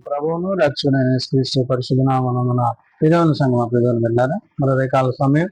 ప్రభువును రక్షణ క్రీస్తు పరిశుద్ధ నామమున పిదవని సంగమ పిదవని వెళ్ళారా మరో రేకాల సమయం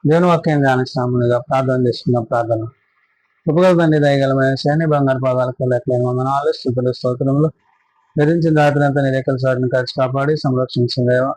దేవుని వాక్యం ధ్యానిస్తాముగా ప్రార్థన చేసుకున్న ప్రార్థన ఉపగతండి దయగలమైన శని బంగారు పాదాలకు లెక్కలైన వందనాలు స్థుతులు స్తోత్రములు ధరించి దాటినంత నీ రేఖల సాటిని కలిసి కాపాడి సంరక్షించిందేవా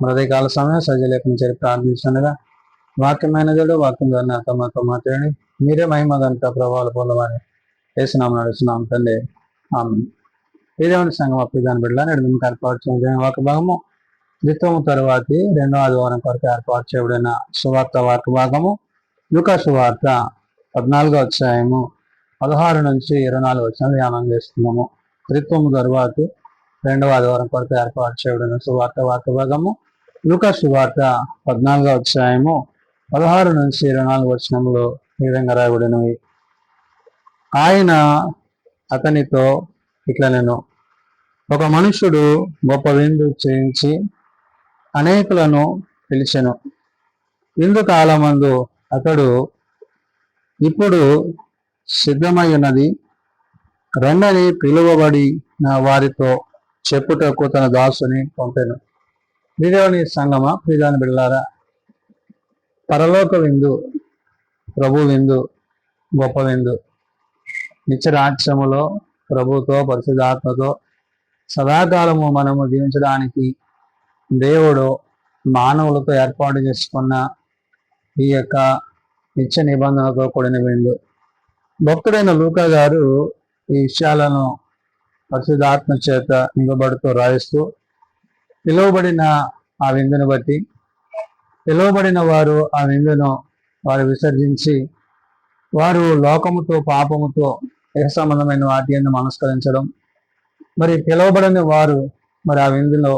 మరో రేకాల సమయం సజ్జలేఖించి ప్రార్థించగా వాక్యమైనదో వాక్యం ద్వారా మాతో మాట్లాడి మీరే మహిమగంత ప్రభావాలు పొందమని వేసినాం నడుస్తున్నాం తండ్రి ఆమె ఏదేమని సంఘం అప్పిదాన్ని బిడ్డ నేడు ఏర్పాటు చేయడం ఒక భాగము ద్వితీయము తరువాతి రెండో ఆదివారం కొరకు ఏర్పాటు చేయబడిన సువార్త వార్త భాగము లూకా సువార్త 14వ అధ్యాయము 16 నుంచి 24 వచనాలు ధ్యానం చేస్తున్నాము. ద్వితీయము తరువాతి రెండవ ఆదివారం కొరకు ఏర్పాటు చేయబడిన సువార్త వార్త భాగము లూకా సువార్త 14వ అధ్యాయము 16 నుంచి 24 వచనములు ఈ విధంగా రాయబడినవి. ఆయన అతనితో ఇట్లా నేను ఒక మనుషుడు గొప్ప విందు చేయించి అనేకులను పిలిచెను. విందు కాలమందు అతడు ఇప్పుడు సిద్ధమై ఉన్నది రండని పిలువబడి నా వారితో చెప్పుటకు తన దాసుని పంపెను. దేవుని సంగమ ప్రియాని బిడ్డలారా, పరలోక విందు, ప్రభు విందు, గొప్ప విందు, నిత్యరాజ్యములో ప్రభుతో పరిశుద్ధాత్మతో సదాకాలము మనము జీవించడానికి దేవుడు మానవులతో ఏర్పాటు చేసుకున్న ఈ యొక్క నిత్య నిబంధనతో కూడిన విందు. భక్తుడైన లూకా గారు ఈ విషయాలను పరిశుద్ధాత్మ చేత నిలబడుతూ రాయిస్తూ పిలువబడిన ఆ విందును బట్టి పిలువబడిన వారు ఆ విందును వారు విసర్జించి వారు లోకముతో పాపముతో ఏ సంబంధమైన వాటి యందు మనస్కరించడం, మరి పిలువబడిన వారు మరి ఆ విందులో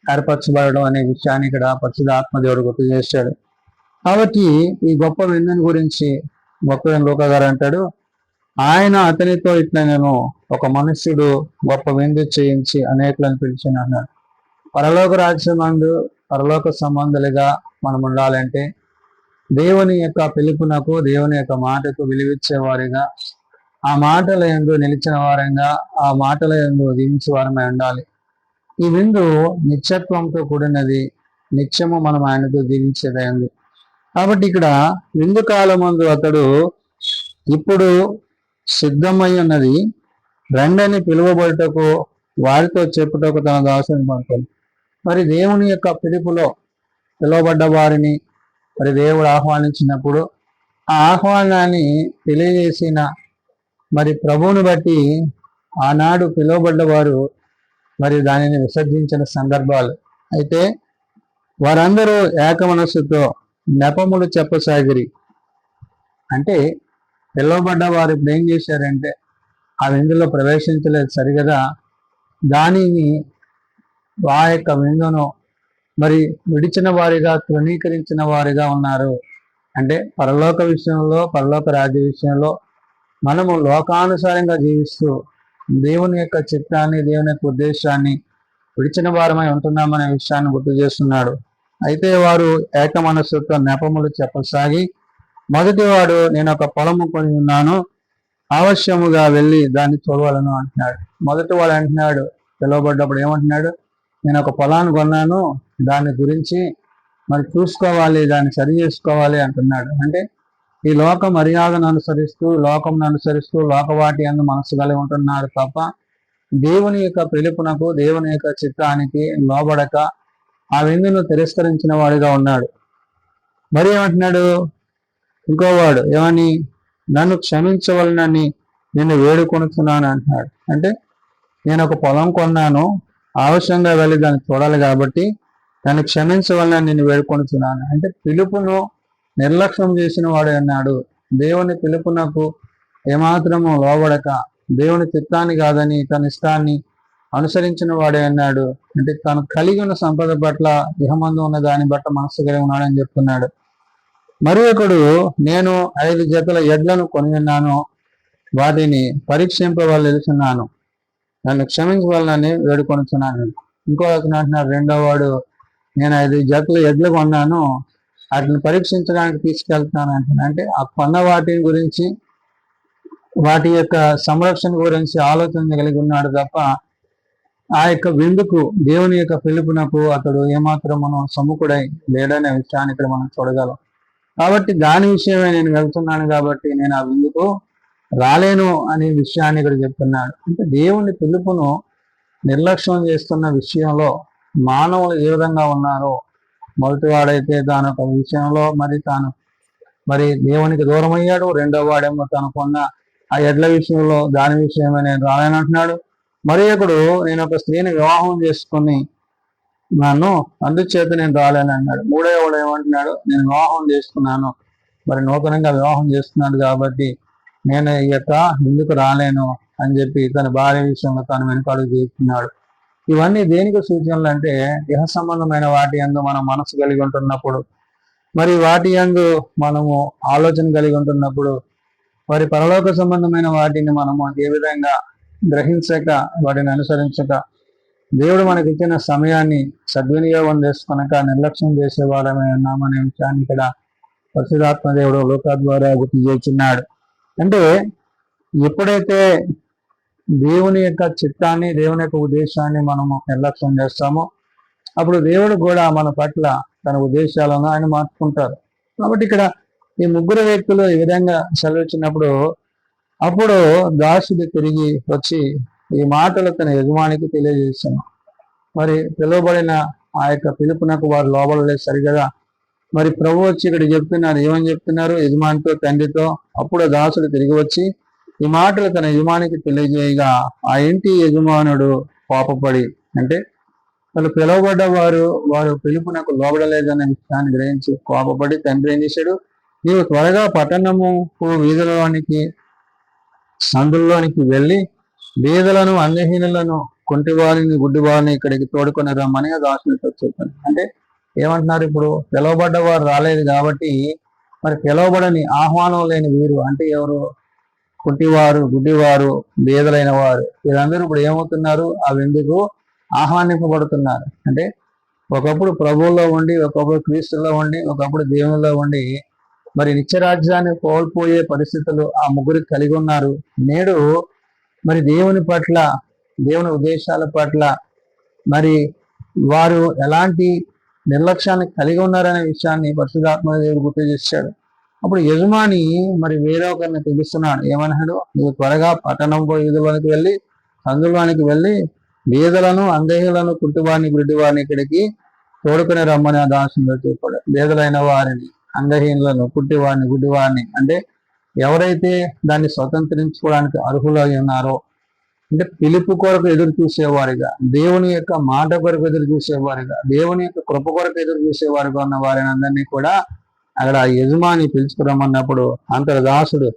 ఏర్పరచబడడం అనే విషయాన్ని ఇక్కడ పరిశుద్ధాత్మ దేవుడు గుర్తు చేశాడు. కాబట్టి ఈ గొప్ప విందుని గురించి భక్తుడైన లూకా గారు అంటాడు, ఆయన అతనితో ఇట్లా నేను ఒక మనుష్యుడు గొప్ప విందు చేయించి అనేకులను పిలిచాను అన్నాడు. పరలోక రాజ్యమందు పరలోక సంబంధులుగా మనం ఉండాలంటే దేవుని యొక్క పిలుపునకు దేవుని యొక్క మాటకు విలువిచ్చేవారిగా, ఆ మాటల యందు నిలిచిన వారంగా, ఆ మాటల యందు జీవించే వారమై ఉండాలి. ఈ విందు నిత్యత్వంతో కూడినది, నిత్యము మనం ఆయనతో జీవించేదైంది. కాబట్టి ఇక్కడ విందు కాలమందు అతడు ఇప్పుడు సిద్ధమై ఉన్నది రండని పిలువబడుటకు వారితో చెప్పుటకు తన దాసుని పంపాలి. మరి దేవుని యొక్క పిలుపులో పిలువబడ్డ వారిని మరి దేవుడు ఆహ్వానించినప్పుడు ఆ ఆహ్వానాన్ని తెలియజేసిన మరి ప్రభువుని బట్టి ఆనాడు పిలువబడ్డవారు మరి దానిని విసర్జించిన సందర్భాలు. అయితే వారందరూ ఏక మనస్సుతో నెపములు చెప్పసాగిరి. అంటే పిలువబడ్డ వారు ఇప్పుడు ఏం చేశారంటే ఆ విందులో ప్రవేశించలేదు సరిగదా, దానిని ఆ యొక్క విందును మరి విడిచిన వారిగా తృణీకరించిన వారిగా ఉన్నారు. అంటే పరలోక విషయంలో, పరలోక రాజ్య విషయంలో మనము లోకానుసారంగా జీవిస్తూ దేవుని యొక్క చిత్తాన్ని, దేవుని యొక్క ఉద్దేశాన్ని విడిచిన వారమై ఉంటున్నామనే విషయాన్ని గుర్తు చేస్తున్నాడు. అయితే వారు ఏక మనస్సుతో నెపములు చెప్పసాగి, మొదటివాడు నేను ఒక పొలము కొని ఉన్నాను, అవశ్యముగా వెళ్ళి దాన్ని చూడవలను అంటున్నాడు. మొదటి వాడు అంటున్నాడు, పిలువబడ్డప్పుడు ఏమంటున్నాడు, నేను ఒక పొలాన్ని కొన్నాను, దాని గురించి మరి చూసుకోవాలి, దాన్ని సరి చేసుకోవాలి అంటున్నాడు. అంటే ఈ లోక మర్యాదను అనుసరిస్తూ, లోకంను అనుసరిస్తూ లోకవాటి అందు మనసు కలిగి ఉంటున్నాడు తప్ప దేవుని యొక్క పిలుపునకు, దేవుని యొక్క చిత్తానికి లోబడక ఆ విందును తిరస్కరించిన వాడిగా ఉన్నాడు. మరి ఏమంటున్నాడు ఇంకోవాడు, ఏమని, నన్ను క్షమించవలనని నిన్ను వేడుకొనుతున్నాను అంటున్నాడు. అంటే నేను ఒక పొలం కొన్నాను, అవశ్యంగా వెళ్ళి దాన్ని చూడాలి కాబట్టి నన్ను క్షమించవలనని నిన్ను వేడుకొనుతున్నాను. అంటే పిలుపును నిర్లక్ష్యం చేసిన వాడు అన్నాడు. దేవుని పిలుపునకు ఏమాత్రము లోబడక దేవుని చిత్తాన్ని కాదని తన ఇష్టాన్ని అనుసరించిన వాడే అన్నాడు. అంటే తను కలిగి ఉన్న సంపద పట్ల ఇహమందు ఉన్న దాన్ని బట్ట మనస్సు కలిగి ఉన్నాడని చెప్తున్నాడు. మరి ఒకడు, నేను 5 జతల ఎడ్లను కొని ఉన్నాను, వాటిని పరీక్షింపవల్ల తెలుసున్నాను, నన్ను క్షమించవలనని వేడుకొనుచున్నాను. ఇంకో అతను అంటున్నాడు, రెండో వాడు, నేను 5 జతల ఎడ్లు కొన్నాను, వాటిని పరీక్షించడానికి తీసుకెళ్తున్నాను అంటున్నాను. అంటే ఆ కొన్న వాటి గురించి, వాటి యొక్క సంరక్షణ గురించి ఆలోచన కలిగి ఉన్నాడు తప్ప ఆ యొక్క విందుకు దేవుని యొక్క పిలుపునకు అతడు ఏమాత్రమును సముఖుడై లేడనే విషయాన్ని ఇక్కడ మనం చూడగలం. కాబట్టి దాని విషయమే నేను వెళ్తున్నాను కాబట్టి నేను ఆ విందుకు రాలేను అనే విషయాన్ని ఇక్కడ చెప్తున్నాడు. అంటే దేవుని పిలుపును నిర్లక్ష్యం చేస్తున్న విషయంలో మానవులు ఏ విధంగా ఉన్నారో, మొదటివాడైతే తాను ఒక విషయంలో మరి దేవునికి దూరం అయ్యాడు. రెండో వాడేమో తనకున్న ఆ ఎడ్ల విషయంలో దాని విషయమే నేను రాలేనంటున్నాడు. మరి ఒకడు నేను ఒక స్త్రీని వివాహం చేసుకుని నన్ను అందుచేత నేను రాలేను అన్నాడు. మూడోవాడు ఏమంటున్నాడు, నేను వివాహం చేసుకున్నాను, మరి నూతనంగా వివాహం చేస్తున్నాడు కాబట్టి నేను ఈ యొక్క ఎందుకు రాలేను అని చెప్పి తన భార్య విషయంలో తాను వెనుకాడుగు చేస్తున్నాడు. ఇవన్నీ దేనికి సూచనలు అంటే, దేహ సంబంధమైన వాటి యందు మనం మనసు కలిగి ఉంటున్నప్పుడు, మరి వాటి యందు మనము ఆలోచన కలిగి ఉంటున్నప్పుడు, మరి పరలోక సంబంధమైన వాటిని మనము ఏ విధంగా గ్రహించక వాటిని అనుసరించక దేవుడు మనకి ఇచ్చిన సమయాన్ని సద్వినియోగం చేసుకునక నిర్లక్ష్యం చేసేవారమే ఉన్నామనే విషయాన్ని ఇక్కడ పరిశుద్ధాత్మ దేవుడు లోకా ద్వారా గుర్తు చేస్తున్నాడు. అంటే ఎప్పుడైతే దేవుని యొక్క చిత్తాన్ని, దేవుని యొక్క ఉద్దేశాన్ని మనము నిర్లక్ష్యం చేస్తామో అప్పుడు దేవుడు కూడా మన పట్ల తన ఉద్దేశాలను ఆయన మార్చుకుంటారు. కాబట్టి ఇక్కడ ఈ ముగ్గురు వ్యక్తులు ఈ విధంగా సెలవిచ్చినప్పుడు అప్పుడు దాసుడు తిరిగి వచ్చి ఈ మాటలు తన యజమానికి తెలియజేశాను. మరి పిలువబడిన ఆ యొక్క పిలుపునకు వారు లోబడలేదు సరిగదా. మరి ప్రభు వచ్చి ఇక్కడ చెప్తున్నారు, ఏమని చెప్తున్నారు? యజమానితో, తండ్రితో. అప్పుడు దాసుడు తిరిగి వచ్చి ఈ మాటలు తన యజమానికి తెలియజేయగా ఆ ఇంటి యజమానుడు కోపపడి, అంటే వాళ్ళు పిలువబడ్డ వారు పిలుపునకు లోబడలేదనే విషయాన్ని గ్రహించి కోపపడి తండ్రి ఏం చేశాడు, నీవు త్వరగా పట్టణము వీధులలోనికి సందుల్లోనికి వెళ్ళి బీదలను, అందహీనులను, కుంటివారిని, గుడ్డివారిని ఇక్కడికి తోడుకొని రమ్మని దాసునితో చెప్పాను. అంటే ఏమంటున్నారు, ఇప్పుడు పిలువబడ్డ వారు రాలేదు కాబట్టి మరి పిలువబడని, ఆహ్వానం లేని వీరు అంటే ఎవరు? కుంటివారు, గుడ్డివారు, బీదలైన వారు, వీరందరూ ఇప్పుడు ఏమవుతున్నారు? ఆ విందుకు ఆహ్వానింపబడుతున్నారు. అంటే ఒకప్పుడు ప్రభువులో ఉండి, ఒకప్పుడు క్రీస్తులో ఉండి, ఒకప్పుడు దేవునిలో ఉండి మరి నిత్యరాజ్యాన్ని కోల్పోయే పరిస్థితులు ఆ ముగ్గురికి కలిగి ఉన్నారు. నేడు మరి దేవుని పట్ల, దేవుని ఉద్దేశాల పట్ల మరి వారు ఎలాంటి నిర్లక్ష్యాన్ని కలిగి ఉన్నారనే విషయాన్ని పరిశుద్ధాత్మ దేవుడు గుర్తు చేశాడు. అప్పుడు యజమాని మరి వేరొకరిని పిలుస్తున్నాడు. ఏమన్నాడు? నువ్వు త్వరగా పట్టణం వీధుల్లోనికి వెళ్ళి, సందులోనికి వెళ్ళి బీదలను, అందహీనులను, కుంటివారిని, గుడ్డివారిని ఇక్కడికి తోడుకుని రమ్మని ఆ దాసునితో చెప్పాడు. బీదలైన వారిని, అందహీనులను, కుంటివారిని, గుడ్డివారిని అంటే ఎవరైతే దాన్ని స్వతంత్రించుకోవడానికి అర్హులై ఉన్నారో, అంటే పిలుపు కొరకు ఎదురు చూసేవారిగా, దేవుని యొక్క మాట కొరకు ఎదురు చూసేవారిగా, దేవుని యొక్క కృప కొరకు ఎదురు చూసేవారిగా ఉన్న వారిని అందరినీ కూడా అక్కడ యజమాని పిలుచుకురమ్మన్నప్పుడు అంతటి దాసుడు,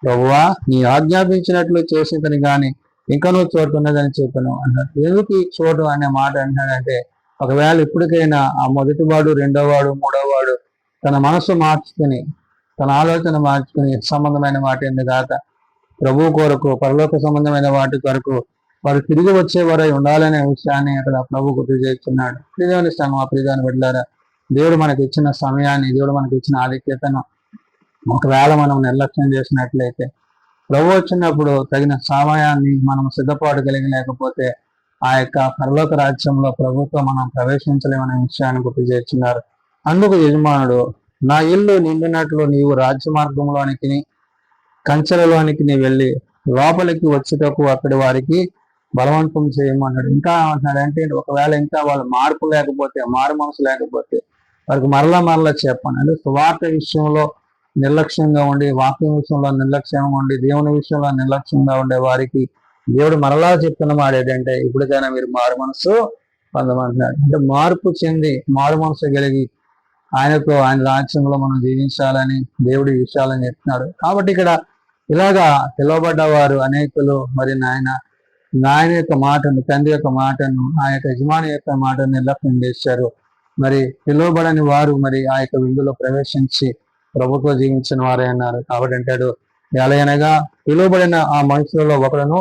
ప్రభువా నీ ఆజ్ఞాపించినట్లు చేసిందని కానీ ఇంకా నువ్వు చోటు ఉన్నదని చెప్పాను అన్నాడు. ఎందుకు ఈ చోటు అనే మాట అంటాడంటే, ఒకవేళ ఇప్పటికైనా ఆ మొదటివాడు, రెండోవాడు, మూడోవాడు తన మనసు మార్చుకుని, తన ఆలోచన మార్చుకుని సంబంధమైన వాటి కాక ప్రభు కొరకు, పరలోక సంబంధమైన వాటి కొరకు వారు తిరిగి వచ్చేవారై ఉండాలనే విషయాన్ని అక్కడ ప్రభు గుర్తు చేస్తున్నాడు. ప్రియమైన సంఘం, ఆ ప్రియదాన్ని బిడ్డలారా, దేవుడు మనకి ఇచ్చిన సమయాన్ని, దేవుడు మనకి ఇచ్చిన ఆధిక్యతను ఒకవేళ మనం నిర్లక్ష్యం చేసినట్లయితే, ప్రభు వచ్చినప్పుడు తగిన సమయాన్ని మనం సిద్ధపాటు కలిగి లేకపోతే ఆ యొక్క పరలోక రాజ్యంలో ప్రభుత్వం మనం ప్రవేశించలేమనే విషయాన్ని గుర్తు చేస్తున్నారు. అందుకు యజమానుడు, నా ఇల్లు నిండినట్లు నీవు రాజ్య మార్గంలోనికి, కంచెలలోనికి నీ వెళ్ళి లోపలికి వచ్చేటకు అక్కడి వారికి బలవంతం చేయమన్నాడు. ఇంకా ఏమంటున్నాడంటే, ఒకవేళ ఇంకా వాళ్ళు మార్పు లేకపోతే, మారు మనసు లేకపోతే వారికి మరలా చెప్పండి. అంటే సువార్త విషయంలో నిర్లక్ష్యంగా ఉండి, వాక్యం విషయంలో నిర్లక్ష్యంగా ఉండి, దేవుని విషయంలో నిర్లక్ష్యంగా ఉండే వారికి దేవుడు మరలా చెప్తున్న మాట ఏంటంటే, ఇప్పటికైనా మీరు మారు మనసు పొందమంటున్నాడు. అంటే మార్పు చెంది, మారు మనసు కలిగి ఆయనతో, ఆయన రాజ్యంలో మనం జీవించాలని దేవుడి విషయాలని చెప్తున్నాడు. కాబట్టి ఇక్కడ ఇలాగా పిలువబడ్డవారు అనేకులు మరి నాయన యొక్క మాటను, తండ్రి యొక్క మాటను, ఆ యొక్క యజమాని యొక్క మాటను నిర్లక్ష్యం చేశారు. మరి పిలువబడని వారు మరి ఆ యొక్క విందులో ప్రవేశించి ప్రభుత్వం జీవించిన వారే అన్నారు. కాబట్టి అంటాడు, ఎలాగనగా పిలువబడిన ఆ మనుషులలో ఒకడును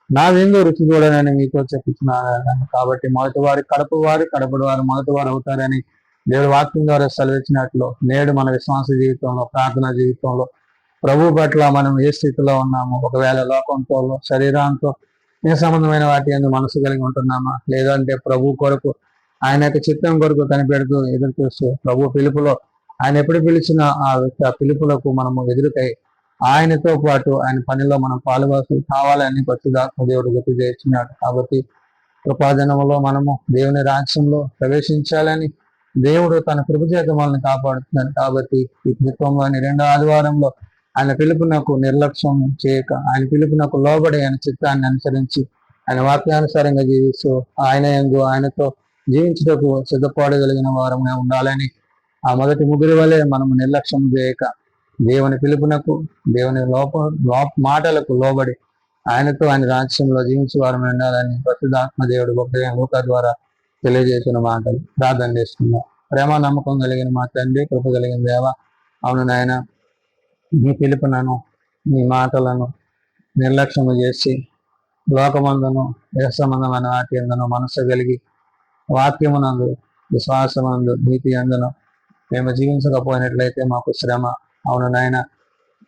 నా విందు రుచి చూడనని మీతో చెప్తున్నాను. కాబట్టి మొదటి వారు కడప వారు, కడపటి వారు మొదటి వారు అవుతారని దేవుడు వాక్యం ద్వారా సెలవిచ్చినట్లు నేడు మన విశ్వాస జీవితంలో, ప్రార్థనా జీవితంలో ప్రభు పట్ల మనం ఏ స్థితిలో ఉన్నాము, ఒకవేళ లోకంతో, శరీరంతో ఏ సంబంధమైన వాటి యందు మనసు కలిగి ఉంటున్నామా? లేదంటే ప్రభు కొరకు ఆయన యొక్క చిత్తం కొరకు కనిపెడుతూ ఎదురు చూస్తూ ప్రభు పిలుపులో ఆయన ఎప్పుడు పిలిచిన ఆ వ్యక్తి ఆ పిలుపులకు మనము ఎదురుకై ఆయనతో పాటు ఆయన పనిలో మనం పాలువాసి కావాలని పరిశుద్ధాత్మ దేవుడు గుర్తు చేస్తున్నాడు. కాబట్టి కృపాజనంలో మనము దేవుని రాజ్యంలో ప్రవేశించాలని దేవుడు తన కృప చేత మనల్ని కాపాడుతున్నాడు. కాబట్టి ఈ క్రితంలోని 2వ ఆదివారంలో ఆయన పిలుపునకు నిర్లక్ష్యం చేయక ఆయన పిలుపునకు లోబడి ఆయన చిత్తాన్ని అనుసరించి ఆయన వాక్యానుసారంగా జీవిస్తూ ఆయనతో జీవించుటకు సిద్ధపడగలిగిన వారమే ఉండాలని ఆ మొదటి ముగ్గురి వలె మనము నిర్లక్ష్యం చేయక దేవుని పిలుపునకు దేవుని మాటలకు లోబడి ఆయనతో ఆయన రాజ్యంలో జీవించే వారమే ఉండాలని పరిశుద్ధాత్మ దేవుడు గొప్పగా లూకా ద్వారా తెలియజేసిన మాటలు ప్రార్థన చేస్తున్నాం. ప్రేమ నమ్మకం కలిగిన మా తండ్రి, కృప కలిగిన దేవ, అవును నాయన, నీ పిలుపునను నీ మాటలను నిర్లక్ష్యము చేసి లోకమందును సంబంధమైన వాటి అందును మనసు కలిగి వాక్యమునందు విశ్వాసమందు నీతి అందును మేము జీవించకపోయినట్లయితే మాకు శ్రమ. అవును నాయన,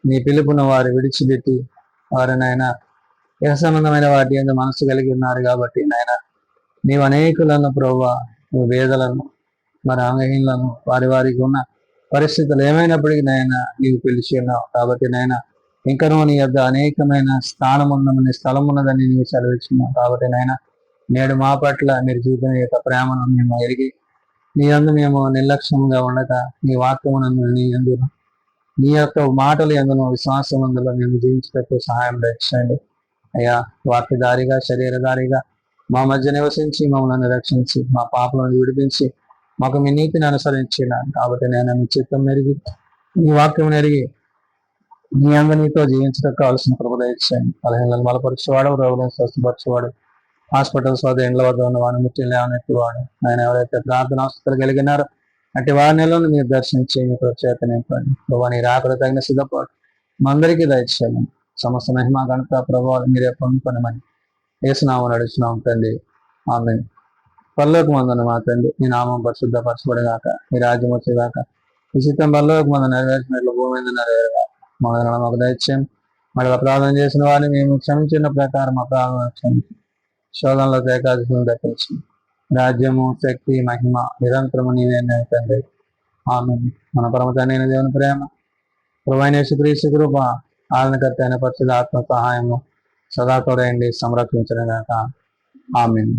నీ పిలుపును వారు విడిచిపెట్టి వారు నాయన సంబంధమైన వాటి అందు మనసు కలిగి ఉన్నారు. కాబట్టి నాయన నీవు అనేకులను ప్రభువా, నీ వేదలను మరి అంగహీనులను వారికి ఉన్న పరిస్థితులు ఏమైనప్పటికీ నాయన నీవు పిలిచి ఉన్నావు. కాబట్టి నాయన ఇంకనూ నీ యొద్ద అనేకమైన స్థానం ఉన్నదని స్థలం ఉన్నదని నీవు సెలవిచ్చున్నావు. కాబట్టి నాయన నేడు మా పట్ల మీరు చూపిన యొక్క ప్రేమను మేము ఎరిగి నీ అందు మేము నిర్లక్ష్యంగా ఉండక నీ వాక్యమునందు నీ యొక్క మాటలు ఎందును విశ్వాసం అందులో మేము జీవించేటప్పుడు సహాయం చేయండి అయ్యా. వాక్యదారిగా శరీరధారిగా మా మధ్య నివసించి మమ్మల్ని రక్షించి మా పాపలను విడిపించి మాకు మీ నీతిని అనుసరించినాను. కాబట్టి నేను మీ చిత్తం ఎరిగి నీ వాక్యం ఎరిగి నీ అందు నీతో జీవించడం కావాల్సిన కృప దయచేయండి. బలహీనలను బలపరచేవాడు, రోగులను స్వస్థపరచేవాడు, హాస్పిటల్స్ వద్ద ఇండ్ల వద్ద ఉన్న వాడిని ముట్టి లేవనెత్తి వాడు ఆయన ఎవరైతే ప్రార్థన అవసరాలు కలిగినారో అటు వారిలో మీరు దర్శించి మీ ప్రత్యేక నింపండి. ప్రభావ నీ రాకడ తగిన సిద్ధపాటు మా అందరికీ దయచేయండి. సమస్త మహిమ ఘనత ప్రభావాలు మీరే పొందుకొనమని యేసునామమున నడుచున్నాం తండ్రి, ఆమేన్. పరలోకమందున్న మా తండ్రి, నీ నామం పరిశుద్ధపరచబడుగాక, నీ రాజ్యం వచ్చేగాక, ఈ చిత్తం పరలోకమందు నెరవేర్చినట్లు భూమి మీద నెరవేరుగాక. మాకు దయచేయం. మళ్ళీ ప్రార్థన చేసిన వారిని మేము క్షమించిన ప్రకారం మా ప్రార్థన క్షమించి శోధనలో ఏకాదశిని దక్కించి రాజ్యము శక్తి మహిమ నిరంతరము నీవే తండ్రి, ఆమేన్. మన పరమ తండ్రి దేవుని ప్రేమ, ప్రభువైన యేసుక్రీస్తు కృప, ఆలనకర్త అయిన పరిశుద్ధాత్మ సహాయము సదా తోడైండి సంరక్షించడం గాక. ఆమేన్.